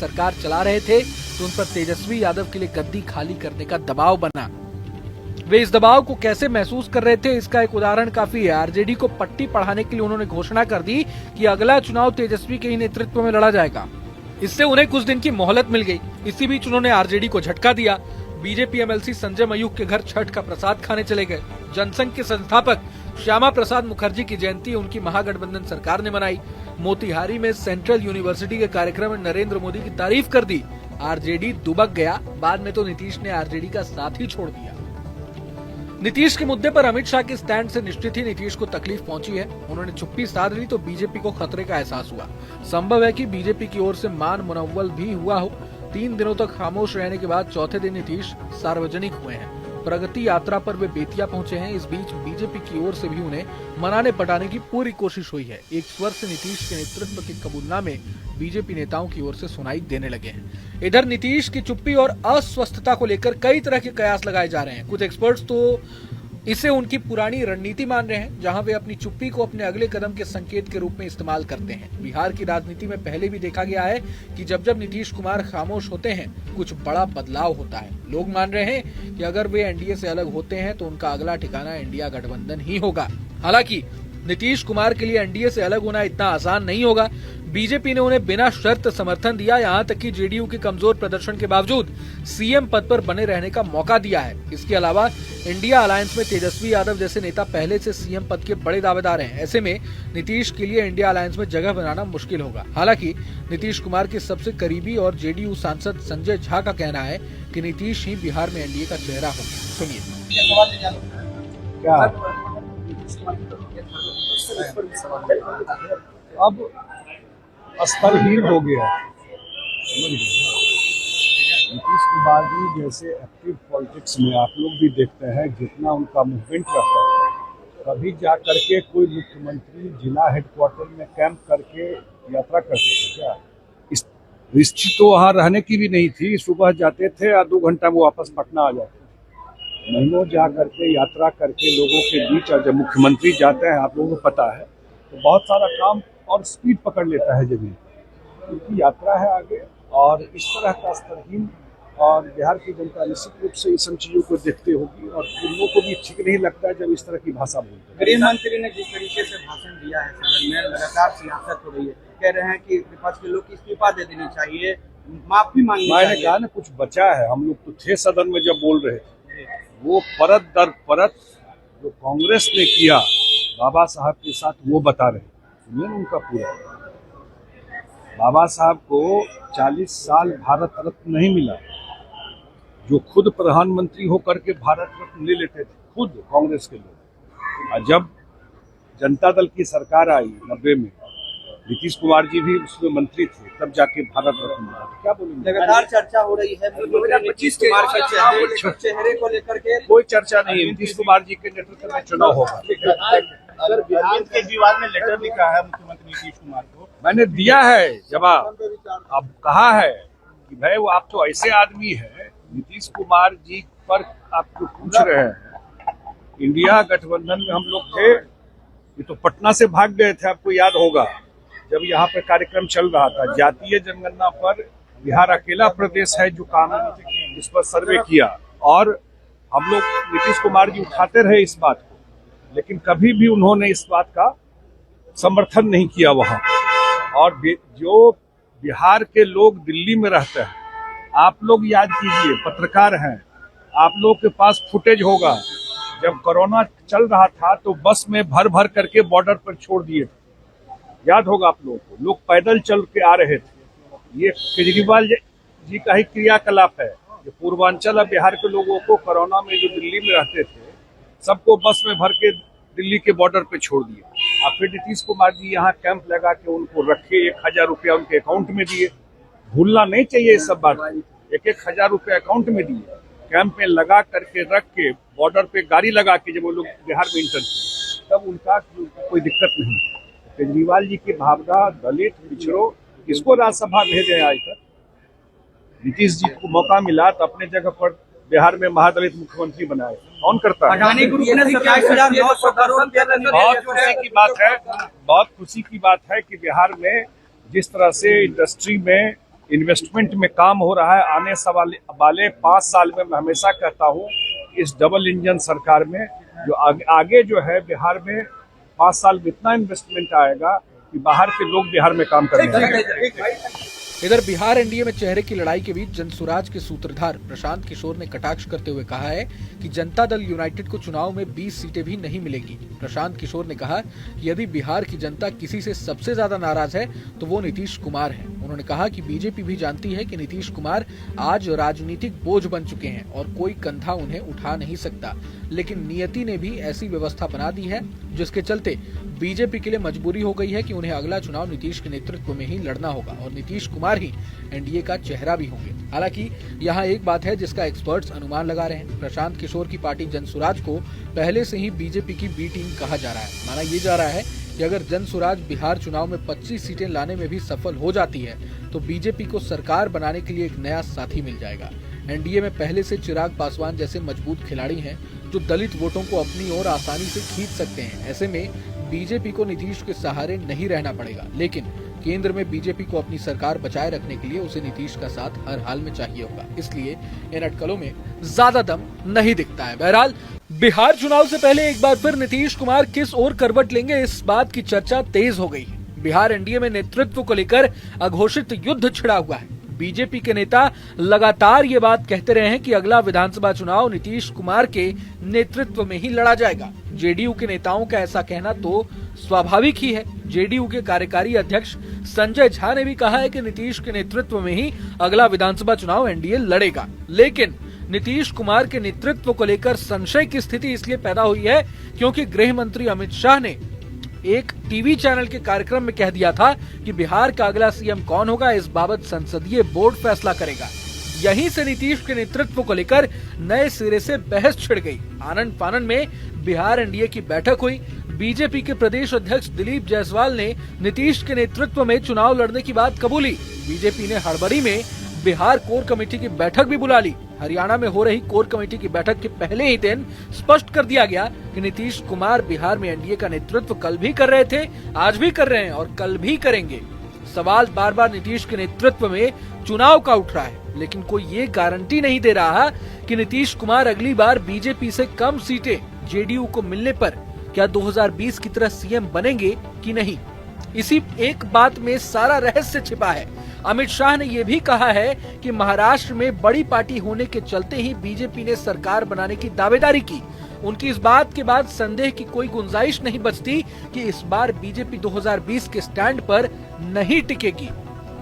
सरकार चला रहे थे तो उन पर तेजस्वी यादव के लिए गद्दी खाली करने का दबाव बना। वे इस दबाव को कैसे महसूस कर रहे थे, इसका एक उदाहरण काफी है। आरजेडी को पट्टी पढ़ाने के लिए उन्होंने घोषणा कर दी कि अगला चुनाव तेजस्वी के ही नेतृत्व में लड़ा जाएगा। इससे उन्हें कुछ दिन की मोहलत मिल गई। इसी बीच उन्होंने आरजेडी को झटका दिया। बीजेपी एमएलसी संजय मयूख के घर छठ का प्रसाद खाने चले गए। जनसंघ के संस्थापक श्यामा प्रसाद मुखर्जी की जयंती उनकी महागठबंधन सरकार ने मनाई। मोतिहारी में सेंट्रल यूनिवर्सिटी के कार्यक्रम में नरेंद्र मोदी की तारीफ कर दी। आरजेडी दुबक गया। बाद में तो नीतीश ने आरजेडी का साथ ही छोड़ दिया। नीतीश के मुद्दे पर अमित शाह के स्टैंड से निश्चित ही नीतीश को तकलीफ पहुंची है। उन्होंने चुप्पी साध ली तो बीजेपी को खतरे का एहसास हुआ। संभव है कि बीजेपी की ओर से मान मुनव्वल भी हुआ हो। 3 दिनों तक खामोश रहने के बाद चौथे दिन नीतीश सार्वजनिक हुए हैं। प्रगति यात्रा पर वे बेतिया पहुंचे हैं। इस बीच बीजेपी की ओर से भी उन्हें मनाने पटाने की पूरी कोशिश हुई है। एक स्वर से नीतीश के नेतृत्व के कबूलनामे बीजेपी नेताओं की ओर से सुनाई देने लगे हैं। इधर नीतीश की चुप्पी और अस्वस्थता को लेकर कई तरह के कयास लगाए जा रहे हैं। कुछ एक्सपर्ट्स तो इसे उनकी पुरानी रणनीति मान रहे हैं, जहां वे अपनी चुप्पी को अपने अगले कदम के संकेत के रूप में इस्तेमाल करते हैं। बिहार की राजनीति में पहले भी देखा गया है कि जब जब नीतीश कुमार खामोश होते हैं कुछ बड़ा बदलाव होता है। लोग मान रहे हैं कि अगर वे एनडीए से अलग होते हैं तो उनका अगला ठिकाना इंडिया गठबंधन ही होगा। हालांकि नीतीश कुमार के लिए एनडीए से अलग होना इतना आसान नहीं होगा। बीजेपी ने उन्हें बिना शर्त समर्थन दिया। यहां तक कि जेडीयू के कमजोर प्रदर्शन के बावजूद सीएम पद पर बने रहने का मौका दिया है। इसके अलावा इंडिया अलायंस में तेजस्वी यादव जैसे नेता पहले से सीएम पद के बड़े दावेदार हैं। ऐसे में नीतीश के लिए इंडिया अलायंस में जगह बनाना मुश्किल होगा। हालांकि नीतीश कुमार के सबसे करीबी और जेडीयू सांसद संजय झा का कहना है कि नीतीश ही बिहार में एनडीए का चेहरा होगा। सुनिए। अब स्तरहीन हो गया। नीतीश कुमार जी जैसे एक्टिव पॉलिटिक्स में आप लोग भी देखते हैं, जितना उनका मूवमेंट रहता है, कभी जा करके कोई मुख्यमंत्री जिला हेडक्वार्टर में कैंप करके यात्रा करते थे क्या? इस निश्चित तो वहाँ रहने की भी नहीं थी। सुबह जाते थे और 2 घंटा में वापस पटना आ जाते। महीनों जा करके यात्रा करके लोगों के बीच, और जब मुख्यमंत्री जाते हैं आप लोगों को पता है तो बहुत सारा काम और स्पीड पकड़ लेता है जब क्योंकि यात्रा है आगे। और इस तरह का स्तरहीन, और बिहार की जनता निश्चित रूप से इन सब चीज़ों को देखते होगी और उन लोगों को भी ठीक नहीं लगता है जब इस तरह की भाषा बोलते हैं। गृह मंत्री ने जिस तरीके से भाषण दिया है सदन में, लगातार सियासत हो रही है। कह रहे हैं कि विपक्ष के लोग इस्तीफा दे देनी चाहिए, माफी मांगनी चाहिए। मैंने कहा ना, कुछ बचा है। हम लोग तो थे सदन में जब बोल रहे थे। वो परत दर परत जो कांग्रेस ने किया बाबा साहब के साथ, वो बता रहे। सुनिए उनका पूरा। बाबा साहब को 40 साल भारत रत्न नहीं मिला, जो खुद प्रधानमंत्री होकर के भारत रत्न ले लेते थे, खुद कांग्रेस के लोग। और जब जनता दल की सरकार आई 90 में, नीतीश कुमार जी भी उसमें मंत्री थे, तब जाके भारत रत्न मिला। क्या बोलेंगे? लगातार चर्चा हो रही है 2025 कुमार के चेहरे को लेकर के। कोई चर्चा नहीं है। नीतीश कुमार जी के नेतृत्व में चुनाव होगा। अगर बिहार केजरीवाल ने लेटर लिखा है मुख्यमंत्री नीतीश कुमार को, मैंने दिया है जवाब। अब कहा है कि भाई वो आप तो ऐसे आदमी है, नीतीश कुमार जी पर आप जो पूछ रहे हैं, इंडिया गठबंधन में हम लोग थे, ये तो पटना से भाग गए थे। आपको याद होगा जब यहाँ पे कार्यक्रम चल रहा था जातीय जनगणना पर, बिहार अकेला प्रदेश है जो काम इस पर सर्वे किया, और हम लोग नीतीश कुमार जी उठाते रहे इस बात को, लेकिन कभी भी उन्होंने इस बात का समर्थन नहीं किया वहां। और जो बिहार के लोग दिल्ली में रहते हैं, आप लोग याद कीजिए, पत्रकार हैं, आप लोग के पास फुटेज होगा, जब कोरोना चल रहा था तो बस में भर भर करके बॉर्डर पर छोड़ दिए थे। याद होगा आप लोगों को, लोग पैदल चल के आ रहे थे। ये केजरीवाल जी का ही क्रियाकलाप है। जो पूर्वांचल और बिहार के लोगों को कोरोना में जो दिल्ली में रहते थे, सबको बस में भर के दिल्ली के बॉर्डर पे छोड़ दिए। और फिर नीतीश कुमार जी यहाँ कैंप लगा के उनको रखे, 1000 रुपया उनके अकाउंट में दिए। भूलना नहीं चाहिए इस सब बात। 1000 रुपया अकाउंट में दिए, कैंप में लगा करके रख के, बॉर्डर पे गाड़ी लगा के जब वो लोग बिहार में इंटर किए, तब उनका कोई दिक्कत नहीं। केजरीवाल जी की भावना दलित पिछड़ों किसको राज्यसभा भेजे आज तक? नीतीश जी को मौका मिला तो अपने जगह पर बिहार में महादलित मुख्यमंत्री बनाए। कौन करता है? बहुत खुशी की बात है कि बिहार में जिस तरह से इंडस्ट्री में इन्वेस्टमेंट में काम हो रहा है। आने वाले 5 साल में मैं हमेशा कहता हूँ इस डबल इंजन सरकार में जो आगे जो है बिहार में 5 साल में इतना इन्वेस्टमेंट आएगा कि बाहर के लोग बिहार में काम करेंगे। इधर बिहार एनडीए में चेहरे की लड़ाई के बीच जनसुराज के सूत्रधार प्रशांत किशोर ने कटाक्ष करते हुए कहा है कि जनता दल यूनाइटेड को चुनाव में 20 सीटें भी नहीं मिलेगी। प्रशांत किशोर ने कहा कि यदि बिहार की जनता किसी से सबसे ज्यादा नाराज है तो वो नीतीश कुमार है। उन्होंने कहा कि बीजेपी भी जानती है कि नीतीश कुमार आज राजनीतिक बोझ बन चुके हैं और कोई कंधा उन्हें उठा नहीं सकता, लेकिन नियति ने भी ऐसी व्यवस्था बना दी है जिसके चलते बीजेपी के लिए मजबूरी हो गई है कि उन्हें अगला चुनाव नीतीश के नेतृत्व में ही लड़ना होगा और नीतीश कुमार ही एनडीए का चेहरा भी होंगे। हालांकि यहाँ एक बात है जिसका एक्सपर्ट्स अनुमान लगा रहे हैं। प्रशांत किशोर की पार्टी जनसुराज को पहले से ही बीजेपी की बी टीम कहा जा रहा है। माना ये जा रहा है कि अगर जनसुराज बिहार चुनाव में 25 सीटें लाने में भी सफल हो जाती है तो बीजेपी को सरकार बनाने के लिए एक नया साथी मिल जाएगा। एनडीए में पहले से चिराग पासवान जैसे मजबूत खिलाड़ी हैं जो दलित वोटों को अपनी ओर आसानी से खींच सकते हैं। ऐसे में बीजेपी को नीतीश के सहारे नहीं रहना पड़ेगा, लेकिन केंद्र में बीजेपी को अपनी सरकार बचाए रखने के लिए उसे नीतीश का साथ हर हाल में चाहिए होगा। इसलिए इन अटकलों में ज्यादा दम नहीं दिखता है। बहरहाल बिहार चुनाव से पहले एक बार फिर नीतीश कुमार किस ओर करवट लेंगे, इस बात की चर्चा तेज हो गई है। बिहार एनडीए में नेतृत्व को लेकर अघोषित युद्ध छिड़ा हुआ है। बीजेपी के नेता लगातार ये बात कहते रहे हैं कि अगला विधानसभा चुनाव नीतीश कुमार के नेतृत्व में ही लड़ा जाएगा। जेडीयू के नेताओं का ऐसा कहना तो स्वाभाविक ही है। जेडीयू के कार्यकारी अध्यक्ष संजय झा ने भी कहा है कि नीतीश के नेतृत्व में ही अगला विधानसभा चुनाव एनडीए लड़ेगा, लेकिन नीतीश कुमार के नेतृत्व को लेकर संशय की स्थिति इसलिए पैदा हुई है क्योंकि गृह मंत्री अमित शाह ने एक टीवी चैनल के कार्यक्रम में कह दिया था कि बिहार का अगला सीएम कौन होगा इस बाबत संसदीय बोर्ड फैसला करेगा। यहीं से नीतीश के नेतृत्व को लेकर नए सिरे से बहस छिड़ गई। आनन फानन में बिहार एनडीए की बैठक हुई। बीजेपी के प्रदेश अध्यक्ष दिलीप जायसवाल ने नीतीश के नेतृत्व में चुनाव लड़ने की बात कबूली। बीजेपी ने हड़बड़ी में बिहार कोर कमेटी की बैठक भी बुला ली। हरियाणा में हो रही कोर कमेटी की बैठक के पहले ही दिन स्पष्ट कर दिया गया कि नीतीश कुमार बिहार में एनडीए का नेतृत्व कल भी कर रहे थे, आज भी कर रहे हैं और कल भी करेंगे। सवाल बार बार नीतीश के नेतृत्व में चुनाव का उठ रहा है, लेकिन कोई ये गारंटी नहीं दे रहा कि नीतीश कुमार अगली बार बीजेपी से कम सीटें जेडीयू को मिलने पर क्या 2020 की तरह सीएम बनेंगे कि नहीं। इसी एक बात में सारा रहस्य छिपा है। अमित शाह ने यह भी कहा है कि महाराष्ट्र में बड़ी पार्टी होने के चलते ही बीजेपी ने सरकार बनाने की दावेदारी की। उनकी इस बात के बाद संदेह की कोई गुंजाइश नहीं बचती कि इस बार बीजेपी 2020 के स्टैंड पर नहीं टिकेगी।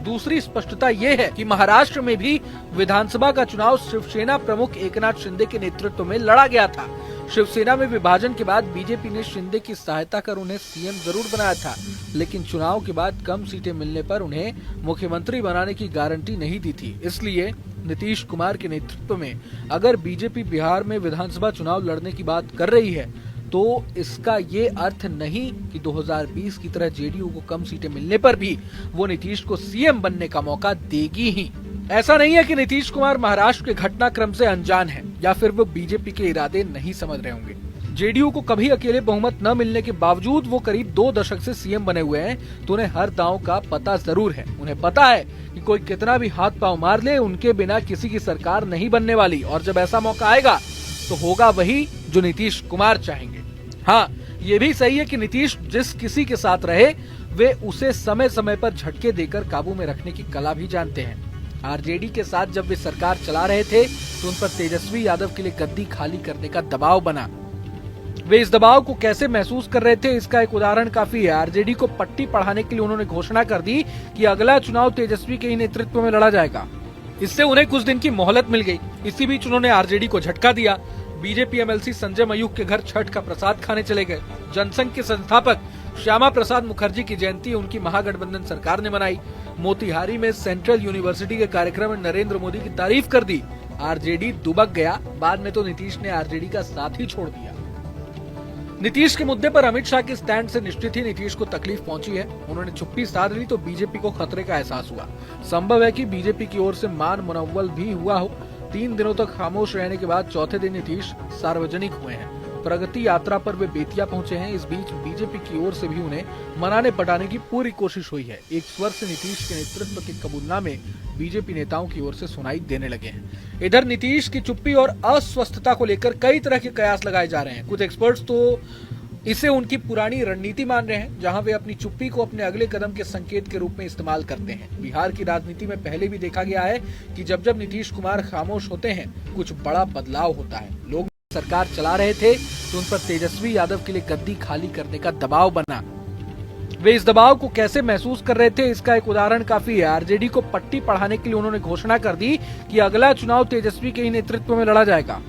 दूसरी स्पष्टता ये है कि महाराष्ट्र में भी विधानसभा का चुनाव शिवसेना प्रमुख एकनाथ शिंदे के नेतृत्व में लड़ा गया था। शिवसेना में विभाजन के बाद बीजेपी ने शिंदे की सहायता कर उन्हें सीएम जरूर बनाया था, लेकिन चुनाव के बाद कम सीटें मिलने पर उन्हें मुख्यमंत्री बनाने की गारंटी नहीं दी थी। इसलिए नीतीश कुमार के नेतृत्व में अगर बीजेपी बिहार में विधानसभा चुनाव लड़ने की बात कर रही है तो इसका ये अर्थ नहीं कि 2020 की तरह जेडीयू को कम सीटें मिलने पर भी वो नीतीश को सीएम बनने का मौका देगी ही। ऐसा नहीं है कि नीतीश कुमार महाराष्ट्र के घटनाक्रम से अनजान हैं या फिर वो बीजेपी के इरादे नहीं समझ रहे होंगे। जेडीयू को कभी अकेले बहुमत न मिलने के बावजूद वो करीब 2 दशक से सीएम बने हुए हैं, तो उन्हें हर दांव का पता जरूर है। उन्हें पता है कि कोई कितना भी हाथ पांव मार ले, उनके बिना किसी की सरकार नहीं बनने वाली, और जब ऐसा मौका आएगा तो होगा वही जो नीतीश कुमार चाहेंगे। हाँ, ये भी सही है कि नीतीश जिस किसी के साथ रहे वे उसे समय समय पर झटके देकर काबू में रखने की कला भी जानते हैं। आरजेडी के साथ जब वे सरकार चला रहे थे तो उन पर तेजस्वी यादव के लिए गद्दी खाली करने का दबाव बना। वे इस दबाव को कैसे महसूस कर रहे थे इसका एक उदाहरण काफी है। आरजेडी को पट्टी पढ़ाने के लिए उन्होंने घोषणा कर दी कि अगला चुनाव तेजस्वी के ही नेतृत्व में लड़ा जाएगा। इससे उन्हें कुछ दिन की मोहलत मिल गई। इसी बीच उन्होंने आरजेडी को झटका दिया। बीजेपी एमएलसी संजय मयूख के घर छठ का प्रसाद खाने चले गए। जनसंघ के संस्थापक श्यामा प्रसाद मुखर्जी की जयंती उनकी महागठबंधन सरकार ने मनाई। मोतिहारी में सेंट्रल यूनिवर्सिटी के कार्यक्रम में नरेंद्र मोदी की तारीफ कर दी। आरजेडी दुबक गया। बाद में तो नीतीश ने आरजेडी का साथ ही छोड़ दिया। नीतीश के मुद्दे पर अमित शाह के स्टैंड से निश्चित ही नीतीश को तकलीफ पहुंची है। उन्होंने चुप्पी साध ली तो बीजेपी को खतरे का एहसास हुआ। संभव है कि बीजेपी की ओर से मान मुनव्वल भी हुआ हो। 3 दिनों तक खामोश रहने के बाद चौथे दिन नीतीश सार्वजनिक हुए हैं। प्रगति यात्रा पर वे बेतिया पहुंचे हैं। इस बीच बीजेपी की ओर से भी उन्हें मनाने पटाने की पूरी कोशिश हुई है। एक स्वर से नीतीश के नेतृत्व के कबूलनामे बीजेपी नेताओं की ओर से सुनाई देने लगे हैं। इधर नीतीश की चुप्पी और अस्वस्थता को लेकर कई तरह के कयास लगाए जा रहे हैं। कुछ एक्सपर्ट्स तो इसे उनकी पुरानी रणनीति मान रहे हैं, जहां वे अपनी चुप्पी को अपने अगले कदम के संकेत के रूप में इस्तेमाल करते हैं। बिहार की राजनीति में पहले भी देखा गया है कि जब जब नीतीश कुमार खामोश होते हैं, कुछ बड़ा बदलाव होता है। लोग सरकार चला रहे थे तो उन पर तेजस्वी यादव के लिए गद्दी खाली करने का दबाव बना। वे इस दबाव को कैसे महसूस कर रहे थे, इसका एक उदाहरण काफी है। आरजेडी को पट्टी पढ़ाने के लिए उन्होंने घोषणा कर दी कि अगला चुनाव तेजस्वी के ही नेतृत्व में लड़ा जाएगा।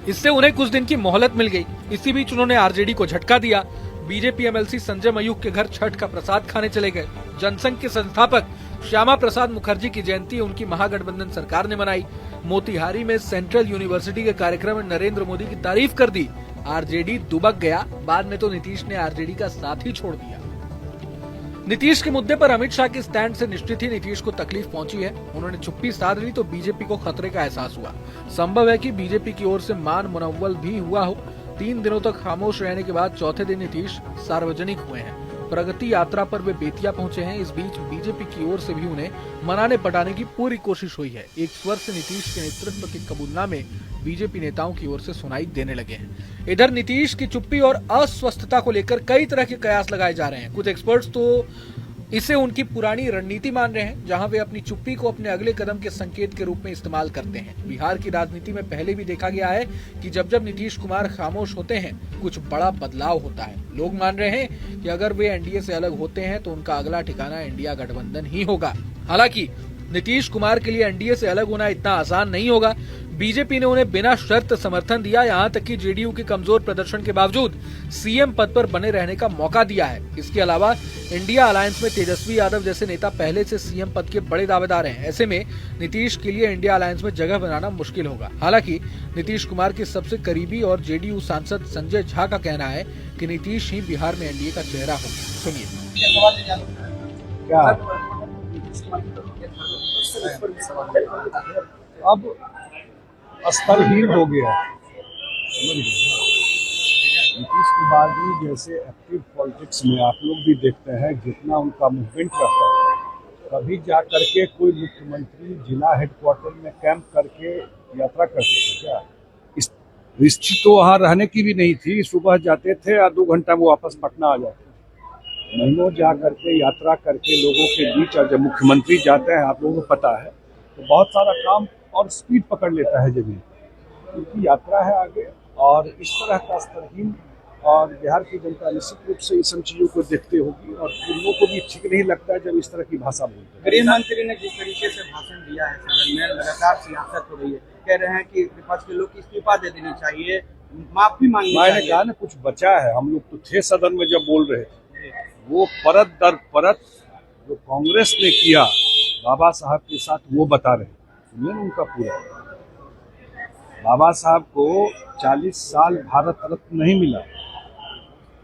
इससे उन्हें कुछ दिन की मोहलत मिल गई। इसी बीच उन्होंने आरजेडी को झटका दिया। बीजेपी एमएलसी संजय मयूख के घर छठ का प्रसाद खाने चले गए। जनसंघ के संस्थापक श्यामा प्रसाद मुखर्जी की जयंती उनकी महागठबंधन सरकार ने मनाई। मोतिहारी में सेंट्रल यूनिवर्सिटी के कार्यक्रम में नरेंद्र मोदी की तारीफ कर दी। आरजेडी दुबक गया। बाद में तो नीतीश ने आरजेडी का साथ ही छोड़ दिया। नीतीश के मुद्दे पर अमित शाह के स्टैंड से निश्चित ही नीतीश को तकलीफ पहुंची है। उन्होंने चुप्पी साध ली तो बीजेपी को खतरे का एहसास हुआ। संभव है कि बीजेपी की ओर से मान मुनव्वल भी हुआ हो। 3 दिनों तक खामोश रहने के बाद चौथे दिन नीतीश सार्वजनिक हुए हैं। प्रगति यात्रा पर वे बेतिया पहुंचे हैं। इस बीच बीजेपी की ओर से भी उन्हें मनाने पटाने की पूरी कोशिश हुई है। एक स्वर से नीतीश के नेतृत्व के कबूलनामे बीजेपी नेताओं की ओर से सुनाई देने लगे हैं। इधर नीतीश की चुप्पी और अस्वस्थता को लेकर कई तरह के कयास लगाए जा रहे हैं। कुछ एक्सपर्ट्स तो इसे उनकी पुरानी रणनीति मान रहे हैं, जहां वे अपनी चुप्पी को अपने अगले कदम के संकेत के रूप में इस्तेमाल करते हैं। बिहार की राजनीति में पहले भी देखा गया है कि जब जब नीतीश कुमार खामोश होते हैं, कुछ बड़ा बदलाव होता है। लोग मान रहे हैं कि अगर वे एनडीए से अलग होते हैं तो उनका अगला ठिकाना इंडिया गठबंधन ही होगा। हालांकि नीतीश कुमार के लिए एनडीए से अलग होना इतना आसान नहीं होगा। बीजेपी ने उन्हें बिना शर्त समर्थन दिया, यहां तक कि जेडीयू के कमजोर प्रदर्शन के बावजूद सीएम पद पर बने रहने का मौका दिया है। इसके अलावा इंडिया अलायंस में तेजस्वी यादव जैसे नेता पहले से सीएम पद के बड़े दावेदार हैं। ऐसे में नीतीश के लिए इंडिया अलायंस में जगह बनाना मुश्किल होगा। हालांकि नीतीश कुमार के सबसे करीबी और जेडीयू सांसद संजय झा का कहना है कि नीतीश ही बिहार में एनडीए का चेहरा होगा। सुनिए। अब स्तरहीन हो गया। नीतीश कुमार जी जैसे एक्टिव पॉलिटिक्स में आप लोग भी देखते हैं, जितना उनका मूवमेंट रहता है, कभी जा करके कोई मुख्यमंत्री जिला हेडक्वार्टर में कैंप करके यात्रा करते थे क्या? इस रिश्ते तो वहाँ रहने की भी नहीं थी। सुबह जाते थे और 2 घंटा में वापस पटना आ जाते थे। महीनों जा करके यात्रा करके लोगों के बीच, और जब मुख्यमंत्री जाते हैं, आप लोगों को पता है, तो बहुत सारा काम और स्पीड पकड़ लेता है जमीन। उनकी यात्रा है आगे, और इस तरह का स्तरहीन, और बिहार की जनता निश्चित रूप से इन सब चीजों को देखते होगी, और लोगों को भी ठीक नहीं लगता है जब इस तरह की भाषा बोलते हैं। गृह मंत्री ने जिस तरीके से भाषण दिया है सदन में, लगातार सियासत हो रही है। कह रहे हैं कि विपक्ष के लोग इस्तीफा दे देनी चाहिए, माफी मांगनी चाहिए। मैंने कहा ना, कुछ बचा है। हम लोग तो थे सदन में जब बोल रहे थे। वो परत दर परत जो कांग्रेस ने किया बाबा साहब के साथ, वो बता रहे। सुनिए ना उनका पूरा। बाबा साहब को 40 साल भारत रत्न नहीं मिला,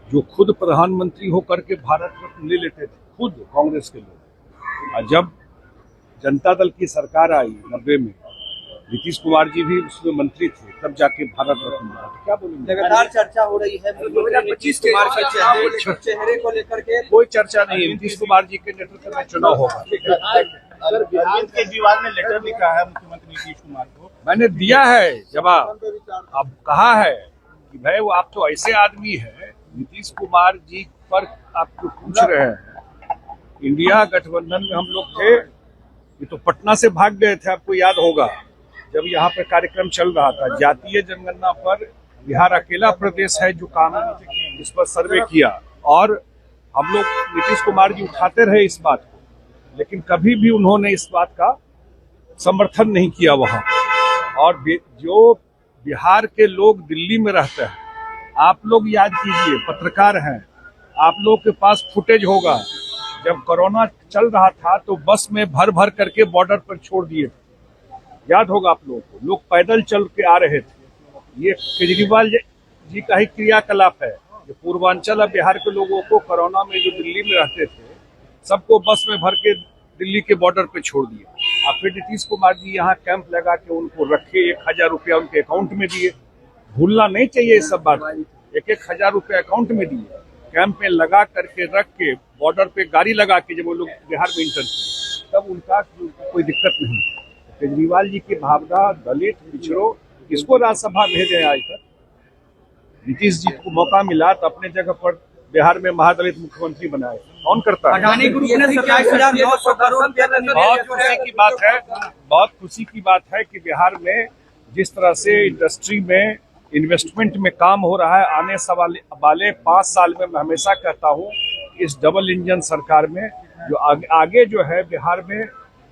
जो खुद प्रधानमंत्री होकर के भारत रत्न ले लेते थे, खुद कांग्रेस के लोग। और जब जनता दल की सरकार आई 90 में, नीतीश कुमार जी भी उसमें मंत्री थे, तब जाके भारत रत्न मिला। तो क्या बोलेंगे? लगातार चर्चा हो रही है 2025 कुमार के चेहरे को लेकर के। कोई चर्चा नहीं। नीतीश कुमार जी के नेतृत्व में चुनाव होगा। अगर अरविंद केजरीवाल ने लेटर लिखा है मुख्यमंत्री नीतीश कुमार को, मैंने दिया है जवाब। अब कहा है कि भाई वो आप तो ऐसे आदमी है, नीतीश कुमार जी पर आप जो पूछ रहे हैं, इंडिया गठबंधन में हम लोग थे, ये तो पटना से भाग गए थे। आपको याद होगा जब यहाँ पे कार्यक्रम चल रहा था जातीय जनगणना पर, बिहार अकेला प्रदेश है जो काम इस पर सर्वे किया, और हम लोग नीतीश कुमार जी उठाते रहे इस बात को, लेकिन कभी भी उन्होंने इस बात का समर्थन नहीं किया वहां। और जो बिहार के लोग दिल्ली में रहते हैं, आप लोग याद कीजिए, पत्रकार हैं, आप लोग के पास फुटेज होगा, जब कोरोना चल रहा था तो बस में भर भर करके बॉर्डर पर छोड़ दिए थे। याद होगा आप लोगों को, लोग पैदल चल के आ रहे थे। ये केजरीवाल जी का ही क्रियाकलाप है। जो पूर्वांचल और बिहार के लोगों को कोरोना में जो दिल्ली में रहते थे, सबको बस में भर के दिल्ली के बॉर्डर पे छोड़ दिया। और फिर नीतीश कुमार जी यहाँ कैंप लगा के उनको रखे, 1000 रुपया उनके अकाउंट में दिए। भूलना नहीं चाहिए इस सब बात। 1-1 हजार रुपए अकाउंट में दिए, कैंप में लगा करके रख के, बॉर्डर पे गाड़ी लगा के जब वो लोग बिहार में इंटर किए, तब उनका कोई दिक्कत नहीं। केजरीवाल जी की भावना दलित पिछड़ों किसको राज्यसभा भेजे आज तक? नीतीश जी को मौका मिला तो अपने जगह पर बिहार में महादलित मुख्यमंत्री बनाए, कौन करता है? अडानी ग्रुप ने 27,900 करोड़ रुपए बहुत खुशी की बात है, बहुत खुशी की बात है कि बिहार में जिस तरह से इंडस्ट्री में इन्वेस्टमेंट में काम हो रहा है, आने वाले 5 साल में मैं हमेशा कहता हूं इस डबल इंजन सरकार में जो आगे जो है बिहार में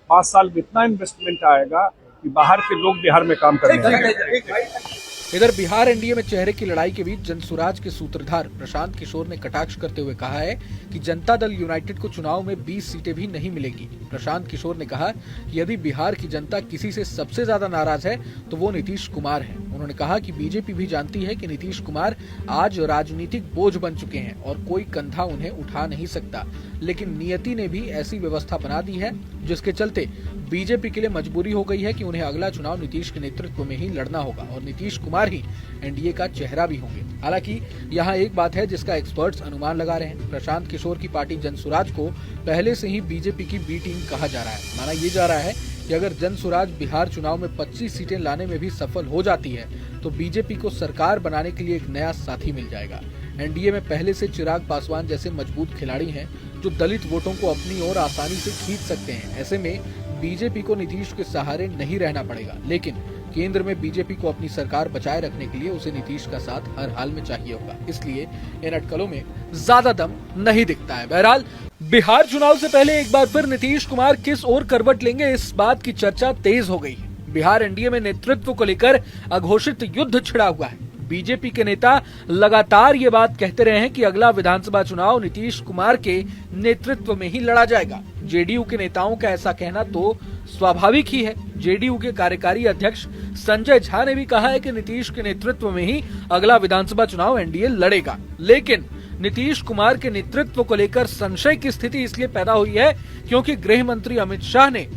5 साल में इतना इन्वेस्टमेंट आएगा कि बाहर के लोग बिहार में काम करेंगे। इधर बिहार एनडीए में चेहरे की लड़ाई के बीच जनसुराज के सूत्रधार प्रशांत किशोर ने कटाक्ष करते हुए कहा है कि जनता दल यूनाइटेड को चुनाव में 20 सीटें भी नहीं मिलेगी। प्रशांत किशोर ने कहा कि यदि बिहार की जनता किसी से सबसे ज्यादा नाराज है तो वो नीतीश कुमार है। उन्होंने कहा कि बीजेपी भी जानती है कि नीतीश कुमार आज राजनीतिक बोझ बन चुके हैं और कोई कंधा उन्हें उठा नहीं सकता, लेकिन नियति ने भी ऐसी व्यवस्था बना दी है जिसके चलते बीजेपी के लिए मजबूरी हो गई है कि उन्हें अगला चुनाव नीतीश के नेतृत्व में ही लड़ना होगा और नीतीश कुमार ही एनडीए का चेहरा भी होंगे। हालांकि यहाँ एक बात है जिसका एक्सपर्ट्स अनुमान लगा रहे हैं। प्रशांत किशोर की पार्टी जनसुराज को पहले से ही बीजेपी की बी टीम कहा जा रहा है। माना ये जा रहा है कि अगर जनसुराज बिहार चुनाव में 25 सीटें लाने में भी सफल हो जाती है तो बीजेपी को सरकार बनाने के लिए एक नया साथी मिल जाएगा। एनडीए में पहले से चिराग पासवान जैसे मजबूत खिलाड़ी हैं जो दलित वोटों को अपनी ओर आसानी से खींच सकते हैं। ऐसे में बीजेपी को नीतीश के सहारे नहीं रहना पड़ेगा, लेकिन केंद्र में बीजेपी को अपनी सरकार बचाए रखने के लिए उसे नीतीश का साथ हर हाल में चाहिए होगा। इसलिए इन अटकलों में ज्यादा दम नहीं दिखता है। बहरहाल बिहार चुनाव से पहले एक बार फिर नीतीश कुमार किस ओर करवट लेंगे, इस बात की चर्चा तेज हो गई है। बिहार एनडीए में नेतृत्व को लेकर अघोषित युद्ध छिड़ा हुआ है। बीजेपी के नेता लगातार ये बात कहते रहे हैं कि अगला विधानसभा चुनाव नीतीश कुमार के नेतृत्व में ही लड़ा जाएगा। जेडीयू के नेताओं का ऐसा कहना तो स्वाभाविक ही है। जेडीयू के कार्यकारी अध्यक्ष संजय झा ने भी कहा है कि नीतीश के नेतृत्व में ही अगला विधानसभा चुनाव एनडीए लड़ेगा, लेकिन नीतीश कुमार के नेतृत्व को लेकर संशय की स्थिति इसलिए पैदा हुई है क्योंकि गृह मंत्री अमित शाह ने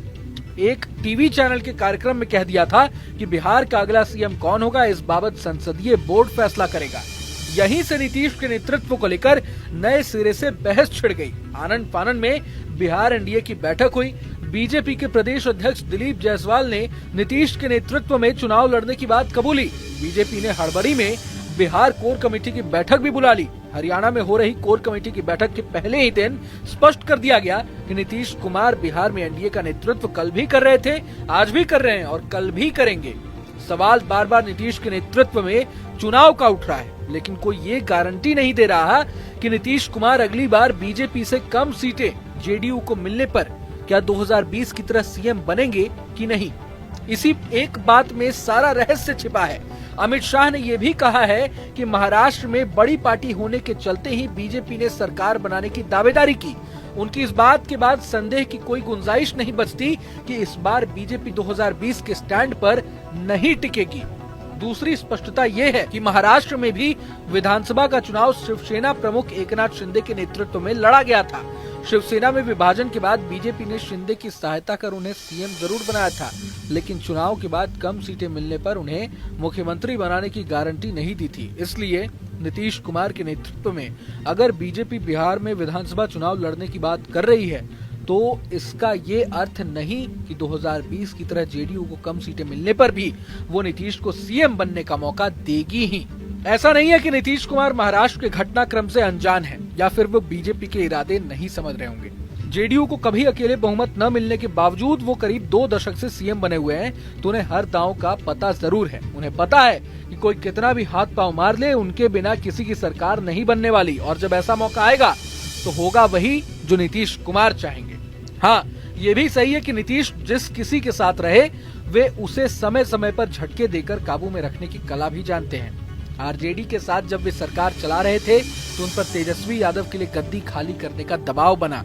एक टीवी चैनल के कार्यक्रम में कह दिया था कि बिहार का अगला सीएम कौन होगा इस बाबत संसदीय बोर्ड फैसला करेगा। यहीं से नीतीश के नेतृत्व को लेकर नए सिरे से बहस छिड़ गई। आनन फानन में बिहार एनडीए की बैठक हुई। बीजेपी के प्रदेश अध्यक्ष दिलीप जायसवाल ने नीतीश के नेतृत्व में चुनाव लड़ने की बात कबूली। बीजेपी ने हड़बड़ी में बिहार कोर कमेटी की बैठक भी बुला ली। हरियाणा में हो रही कोर कमेटी की बैठक के पहले ही दिन स्पष्ट कर दिया गया कि नीतीश कुमार बिहार में एनडीए का नेतृत्व कल भी कर रहे थे, आज भी कर रहे हैं और कल भी करेंगे। सवाल बार बार नीतीश के नेतृत्व में चुनाव का उठ रहा है, लेकिन कोई ये गारंटी नहीं दे रहा कि नीतीश कुमार अगली बार बीजेपी से कम सीटें जेडीयू को मिलने पर क्या 2020 की तरह सीएम बनेंगे कि नहीं। इसी एक बात में सारा रहस्य छिपा है। अमित शाह ने यह भी कहा है कि महाराष्ट्र में बड़ी पार्टी होने के चलते ही बीजेपी ने सरकार बनाने की दावेदारी की। उनकी इस बात के बाद संदेह की कोई गुंजाइश नहीं बचती कि इस बार बीजेपी 2020 के स्टैंड पर नहीं टिकेगी। दूसरी स्पष्टता ये है कि महाराष्ट्र में भी विधानसभा का चुनाव शिवसेना प्रमुख एकनाथ शिंदे के नेतृत्व में लड़ा गया था। शिवसेना में विभाजन के बाद बीजेपी ने शिंदे की सहायता कर उन्हें सीएम जरूर बनाया था, लेकिन चुनाव के बाद कम सीटें मिलने पर उन्हें मुख्यमंत्री बनाने की गारंटी नहीं दी थी। इसलिए नीतीश कुमार के नेतृत्व में अगर बीजेपी बिहार में विधानसभा चुनाव लड़ने की बात कर रही है तो इसका ये अर्थ नहीं कि 2020 की तरह जेडीयू को कम सीटें मिलने पर भी वो नीतीश को सीएम बनने का मौका देगी ही। ऐसा नहीं है कि नीतीश कुमार महाराष्ट्र के घटनाक्रम से अनजान हैं या फिर वो बीजेपी के इरादे नहीं समझ रहे होंगे। जेडीयू को कभी अकेले बहुमत न मिलने के बावजूद वो करीब 2 दशक से सीएम बने हुए हैं, तो उन्हें हर दांव का पता जरूर है। उन्हें पता है कि कोई कितना भी हाथ पांव मार ले, उनके बिना किसी की सरकार नहीं बनने वाली, और जब ऐसा मौका आएगा तो होगा वही जो नीतीश कुमार चाहेंगे। हाँ, ये भी सही है कि नीतीश जिस किसी के साथ रहे वे उसे समय समय पर झटके देकर काबू में रखने की कला भी जानते हैं। आरजेडी के साथ जब वे सरकार चला रहे थे तो उन पर तेजस्वी यादव के लिए गद्दी खाली करने का दबाव बना।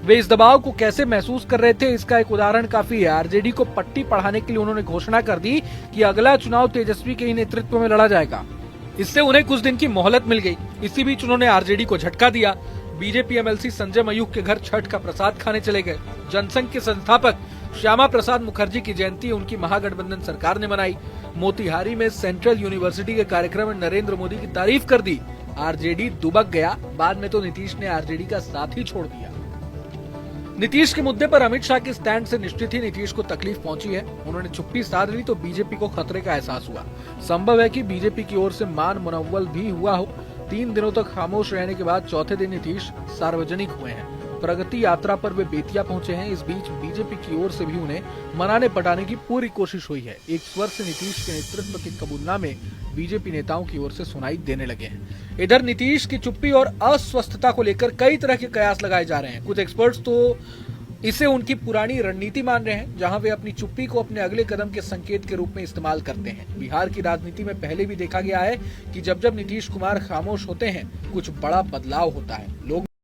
वे इस दबाव को कैसे महसूस कर रहे थे इसका एक उदाहरण काफी है। आरजेडी को पट्टी पढ़ाने के लिए उन्होंने घोषणा कर दी कि अगला चुनाव तेजस्वी के ही नेतृत्व में लड़ा जाएगा। इससे उन्हें कुछ दिन की मोहलत मिल गई। इसी बीच उन्होंने आरजेडी को झटका दिया। बीजेपी एमएलसी संजय मयूख के घर छठ का प्रसाद खाने चले गए। जनसंघ के संस्थापक श्यामा प्रसाद मुखर्जी की जयंती उनकी महागठबंधन सरकार ने मनाई। मोतिहारी में सेंट्रल यूनिवर्सिटी के कार्यक्रम में नरेंद्र मोदी की तारीफ कर दी। आरजेडी दुबक गया, बाद में तो नीतीश ने आरजेडी का साथ ही छोड़ दिया। नीतीश के मुद्दे पर अमित शाह के स्टैंड से निश्चित ही नीतीश को तकलीफ पहुंची है। उन्होंने चुप्पी साध ली तो बीजेपी को खतरे का एहसास हुआ। संभव है कि बीजेपी की ओर से मान मुनव्वल भी हुआ हो। 3 दिनों तक खामोश रहने के बाद चौथे दिन नीतीश सार्वजनिक हुए हैं। प्रगति यात्रा पर वे बेतिया पहुंचे हैं। इस बीच बीजेपी की ओर से भी उन्हें मनाने पटाने की पूरी कोशिश हुई है। एक स्वर से नीतीश के नेतृत्व के कबूलनामे बीजेपी नेताओं की ओर से सुनाई देने लगे हैं। इधर नीतीश की चुप्पी और अस्वस्थता को लेकर कई तरह के कयास लगाए जा रहे हैं। कुछ एक्सपर्ट्स तो इसे उनकी पुरानी रणनीति मान रहे हैं, जहां वे अपनी चुप्पी को अपने अगले कदम के संकेत के रूप में इस्तेमाल करते हैं। बिहार की राजनीति में पहले भी देखा गया है कि जब जब नीतीश कुमार खामोश होते हैं, कुछ बड़ा बदलाव होता है। लोग